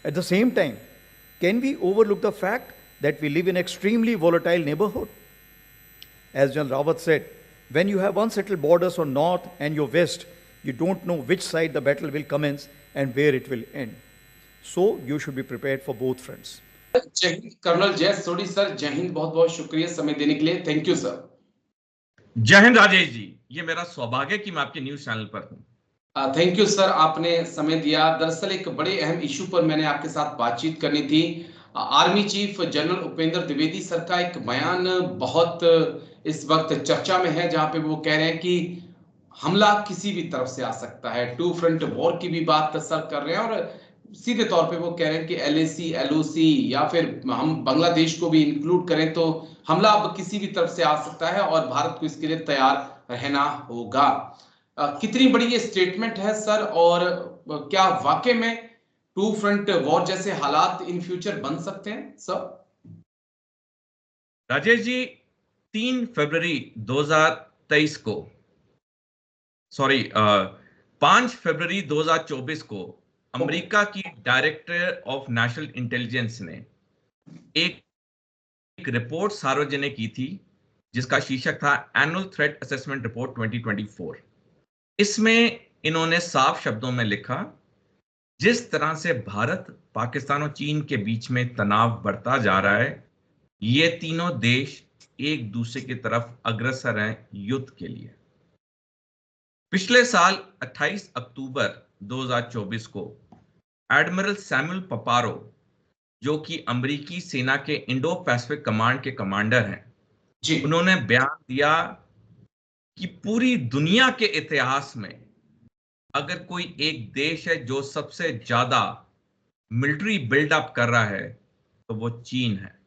At the same time, can we overlook the fact that we live in extremely volatile neighborhood? As General Rawat said, when you have unsettled borders on north and your west, you don't know which side the battle will commence and where it will end. So you should be prepared for both fronts. जय Hind colonel जय सोडी sir, जय हिंद, बहुत बहुत शुक्रिया समय देने के लिए। Thank you sir. जय हिंद राजेश जी, ये मेरा सौभाग्य कि मैं आपके न्यूज चैनल पर हूं। थैंक यू सर, आपने समय दिया। दरअसल एक बड़े अहम इशू पर मैंने आपके साथ बातचीत करनी थी। Army chief general Upendra Dwivedi sir का एक बयान बहुत इस वक्त चर्चा में है, जहां पे वो कह रहे हैं कि हमला किसी भी तरफ से आ सकता है। टू फ्रंट वॉर की भी बात सर कर रहे हैं और सीधे तौर पे वो कह रहे हैं कि LAC, LOC या फिर हम बांग्लादेश को भी इंक्लूड करें तो हमला अब किसी भी तरफ से आ सकता है और भारत को इसके लिए तैयार रहना होगा। कितनी बड़ी ये स्टेटमेंट है सर, और क्या वाकई में टू फ्रंट वॉर जैसे हालात इन फ्यूचर बन सकते हैं सर? राजेश जी, 3 फरवरी 2023 को 5 फरवरी 2024 को अमेरिका की डायरेक्टर ऑफ नेशनल इंटेलिजेंस ने एक रिपोर्ट सार्वजनिक की थी जिसका शीर्षक था एनुअल थ्रेट असेसमेंट रिपोर्ट 2024। इसमें इन्होंने साफ शब्दों में लिखा, जिस तरह से भारत, पाकिस्तान और चीन के बीच में तनाव बढ़ता जा रहा है, ये तीनों देश एक दूसरे की तरफ अग्रसर हैं युद्ध के लिए। पिछले साल 28 अक्टूबर 2024 को एडमिरल सैमुअल पपारो, जो कि अमेरिकी सेना के इंडो पैसिफिक कमांड के कमांडर हैं जी, उन्होंने बयान दिया कि पूरी दुनिया के इतिहास में अगर कोई एक देश है जो सबसे ज्यादा मिलिट्री बिल्डअप कर रहा है तो वो चीन है।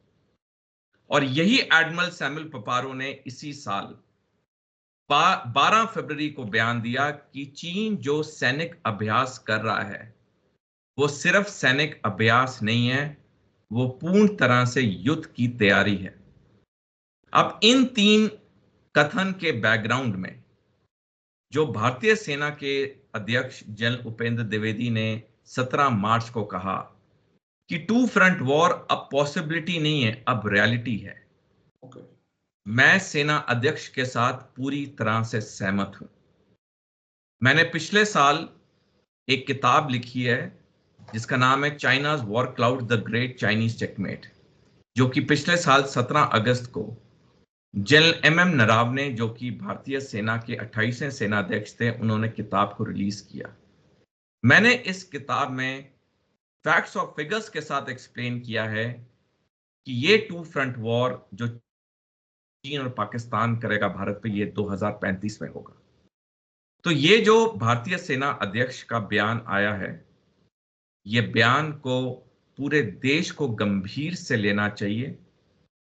और यही एडमिरल सैमुअल पपारो ने इसी साल 12 फरवरी को बयान दिया कि चीन जो सैनिक अभ्यास कर रहा है वो सिर्फ सैनिक अभ्यास नहीं है, वो पूर्ण तरह से युद्ध की तैयारी है। अब इन 3 कथन के बैकग्राउंड में जो भारतीय सेना के अध्यक्ष जनरल उपेंद्र द्विवेदी ने 17 मार्च को कहा कि टू फ्रंट वॉर अब पॉसिबिलिटी नहीं है, अब रियलिटी है। मैं सेना अध्यक्ष के साथ पूरी तरह से सहमत हूं। मैंने पिछले साल एक किताब लिखी है जिसका नाम है China's war cloud, the great Chinese checkmate, जो कि पिछले साल 17 अगस्त को जनरल MM नरावने, जो कि भारतीय सेना के 28वें सेनाध्यक्ष थे, उन्होंने किताब को रिलीज किया। मैंने इस किताब में फैक्ट्स और फिगर्स के साथ एक्सप्लेन किया है कि ये टू फ्रंट वॉर जो चीन और पाकिस्तान करेगा भारत पे, ये 2035 में होगा। तो ये जो भारतीय सेना अध्यक्ष का बयान आया है, ये बयान को पूरे देश को गंभीर से लेना चाहिए,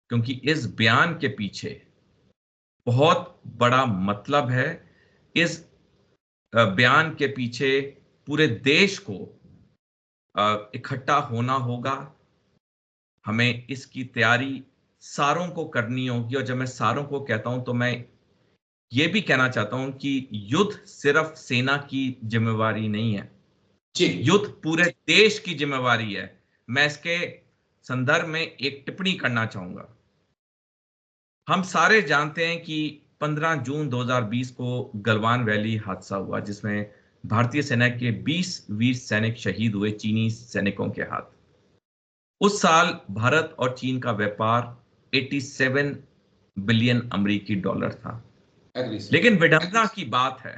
क्योंकि इस बयान के पीछे बहुत बड़ा मतलब है। इस बयान के पीछे पूरे देश को इकट्ठा होना होगा। हमें इसकी तैयारी सारों को करनी होगी। और जब मैं सारों को कहता हूं तो मैं ये भी कहना चाहता हूं कि युद्ध सिर्फ सेना की जिम्मेवारी नहीं है जी, युद्ध पूरे देश की जिम्मेवारी है। मैं इसके संदर्भ में एक टिप्पणी करना चाहूंगा। हम सारे जानते हैं कि 15 जून 2020 को गलवान वैली हादसा हुआ, जिसमें भारतीय सेना के 20 वीर सैनिक शहीद हुए चीनी सैनिकों के हाथ। उस साल भारत और चीन का व्यापार 87 बिलियन अमेरिकी डॉलर था। लेकिन विडंबना की बात है,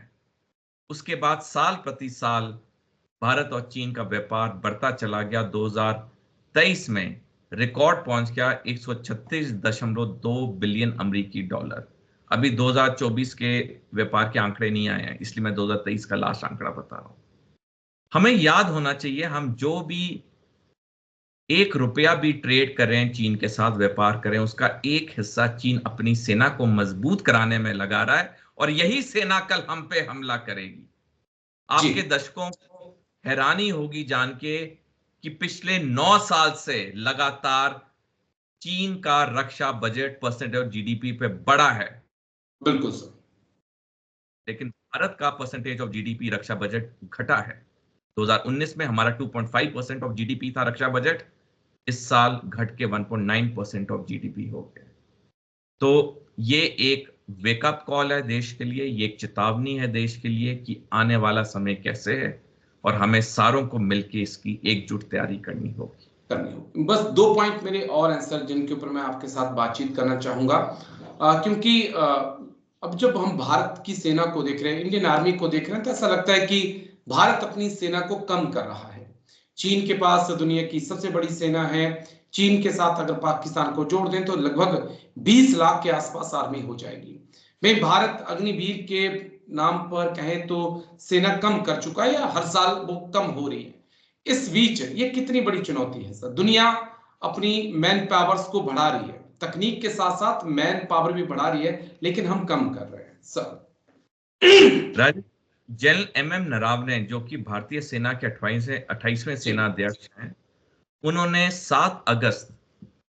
उसके बाद साल प्रति साल भारत और चीन का व्यापार बढ़ता चला गया। 2023 में रिकॉर्ड पहुंच गया 136.2 बिलियन अमेरिकी डॉलर। अभी 2024 के व्यापार के आंकड़े नहीं आए हैं, इसलिए मैं 2023 का लास्ट आंकड़ा बता रहा हूं। हमें याद होना चाहिए, हम जो भी 1 रुपया भी ट्रेड कर रहे हैं, चीन के साथ व्यापार करें, उसका एक हिस्सा चीन अपनी सेना को मजबूत कराने में लगा रहा है, और यही सेना कल हम पे हमला करेगी। आपके दर्शकों को हैरानी होगी जान के कि पिछले 9 साल से लगातार चीन का रक्षा बजट परसेंटेज ऑफ GDP पे बढ़ा है। बिल्कुल सर। लेकिन भारत का percentage of GDP Raksha budget घटा है। 2019 में हमारा 2.5% ऑफ जीडीपी था रक्षा बजट, इस साल घट के 1.9% ऑफ जीडीपी हो गया। तो ये एक वेकअप कॉल है देश के लिए, ये एक चेतावनी है देश के लिए कि आने वाला समय कैसे है, और हमें सारों को मिलकर इसकी एकजुट तैयारी करनी होगी। बस 2 पॉइंट मेरे और आंसर जिनके ऊपर मैं आपके साथ बातचीत करना चाहूंगा, क्योंकि अब जब हम भारत की सेना को देख रहे हैं, इंडियन आर्मी को देख रहे हैं, तो ऐसा लगता है कि भारत अपनी सेना को कम कर रहा है। चीन के पास दुनिया की सबसे बड़ी सेना है। चीन के साथ अगर पाकिस्तान को जोड़ दें तो लगभग 20 लाख के आसपास आर्मी हो जाएगी। भाई भारत अग्निवीर के नाम पर कहें तो सेना कम कर चुका है, या हर साल वो कम हो रही है। इस बीच ये कितनी बड़ी चुनौती है सर, दुनिया अपनी मैन पावर्स को बढ़ा रही है, तकनीक के साथ साथ मैन पावर भी बढ़ा रही है, लेकिन हम कम कर रहे हैं सर। जनरल MM नरावने, जो कि भारतीय सेना के 28वें सेना अध्यक्ष हैं, उन्होंने 7 अगस्त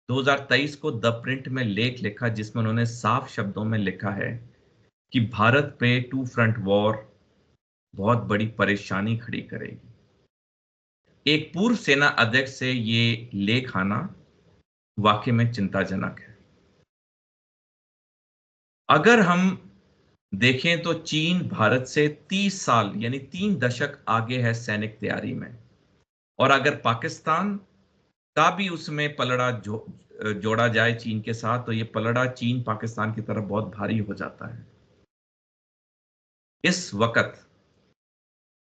2023 को द प्रिंट में लेख लिखा, जिसमें उन्होंने साफ शब्दों में लिखा है कि भारत पे 2 फ्रंट वॉर बहुत बड़ी परेशानी खड़ी करेगी। एक पूर्व सेना अध्यक्ष से ये लेख आना वाकई में चिंताजनक है। अगर हम देखें तो चीन भारत से 30 साल यानी 3 दशक आगे है सैनिक तैयारी में, और अगर पाकिस्तान का भी उसमें पलड़ा जोड़ा जाए चीन के साथ, तो ये पलड़ा चीन पाकिस्तान की तरफ बहुत भारी हो जाता है। इस वक्त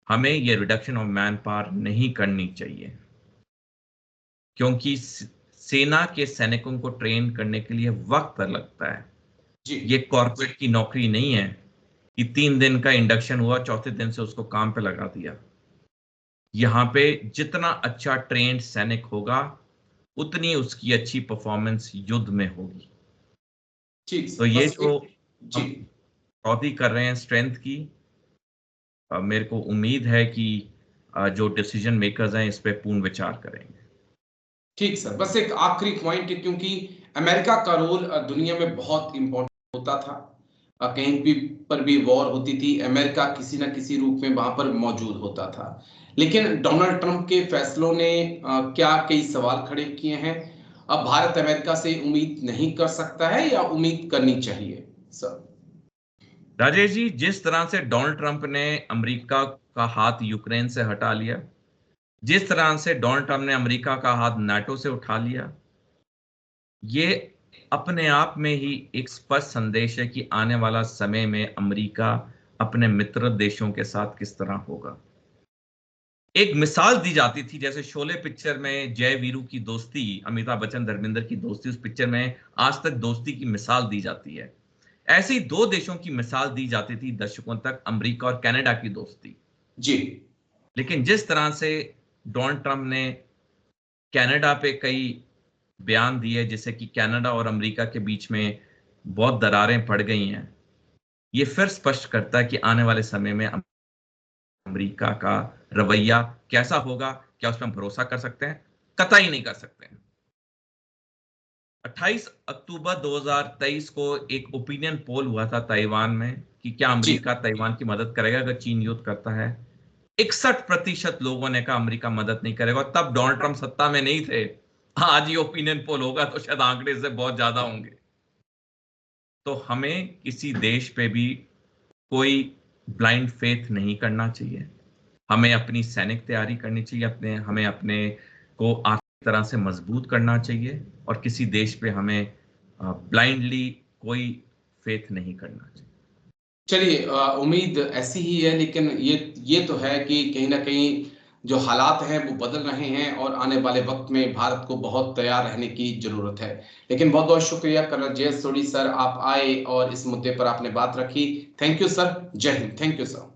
हमें ये रिडक्शन ऑफ मैन पावर नहीं करनी चाहिए, क्योंकि सेना के सैनिकों को ट्रेन करने के लिए वक्त लगता है। ये कॉर्पोरेट की नौकरी नहीं है कि 3 दिन का इंडक्शन हुआ, चौथे दिन से उसको काम पे लगा दिया। यहाँ पे जितना अच्छा ट्रेंड सैनिक होगा, उतनी उसकी अच्छी परफॉर्मेंस युद्ध में होगी। तो ये जो हम कटौती कर रहे हैं स्ट्रेंथ की, मेरे को उम्मीद है कि जो डिसीजन मेकर्स हैं इस पे पूर्ण विचार करेंगे। ठीक सर, बस एक आखिरी पॉइंट, क्योंकि अमेरिका का रोल दुनिया में बहुत इंपॉर्टेंट होता था। कहीं भी पर भी वॉर होती थी, अमेरिका किसी ना किसी रूप में वहां पर मौजूद होता था। लेकिन डोनाल्ड ट्रंप के फैसलों ने क्या कई सवाल खड़े किए हैं। अब भारत अमेरिका से उम्मीद नहीं कर सकता है, या उम्मीद करनी चाहिए सर? राजेश जी, जिस तरह से डोनाल्ड ट्रंप ने अमेरिका का हाथ यूक्रेन से हटा लिया, जिस तरह से डोनाल्ड ट्रंप ने अमेरिका का हाथ नाटो से उठा लिया, ये अपने आप में ही एक स्पष्ट संदेश है कि आने वाला समय में अमेरिका अपने मित्र देशों के साथ किस तरह होगा। एक मिसाल दी जाती थी, जैसे शोले पिक्चर में जय वीरू की दोस्ती, अमिताभ बच्चन धर्मेंद्र की दोस्ती, उस पिक्चर में आज तक दोस्ती की मिसाल दी जाती है। ऐसी 2 देशों की मिसाल दी जाती थी दशकों तक, अमेरिका और कनाडा की दोस्ती जी। लेकिन जिस तरह से डोनाल्ड ट्रंप ने कनाडा पे कई बयान दिए, जिससे कि कनाडा और अमेरिका के बीच में बहुत दरारें पड़ गई हैं, ये फिर स्पष्ट करता है कि आने वाले समय में अमेरिका का रवैया कैसा होगा। क्या उसमें हम भरोसा कर सकते हैं? कतई नहीं कर सकते हैं। 28 अक्टूबर 2023 को एक ओपिनियन पोल हुआ था ताइवान में कि क्या अमेरिका ताइवान की मदद करेगा अगर चीन युद्ध करता है। 61% लोगों ने कहा अमेरिका मदद नहीं करेगा। तब डोनाल्ड ट्रंप सत्ता में नहीं थे। आज ये ओपिनियन पोल होगा तो शायद आंकड़े से बहुत ज्यादा होंगे। तो हमें किसी देश पे भी कोई ब्लाइंड फेथ नहीं करना चाहिए। हमें अपनी सैनिक तैयारी करनी चाहिए, हमें अपने को आर्थिक तरह से मजबूत करना चाहिए, और किसी देश पे हमें ब्लाइंडली कोई फेथ नहीं करना चाहिए। चलिए, उम्मीद ऐसी ही है, लेकिन ये तो है कि कहीं ना कहीं जो हालात हैं वो बदल रहे हैं, और आने वाले वक्त में भारत को बहुत तैयार रहने की जरूरत है। लेकिन बहुत बहुत शुक्रिया कर्नल जय सोढी सर, आप आए और इस मुद्दे पर आपने बात रखी। थैंक यू सर, जय हिंद। Thank you sir.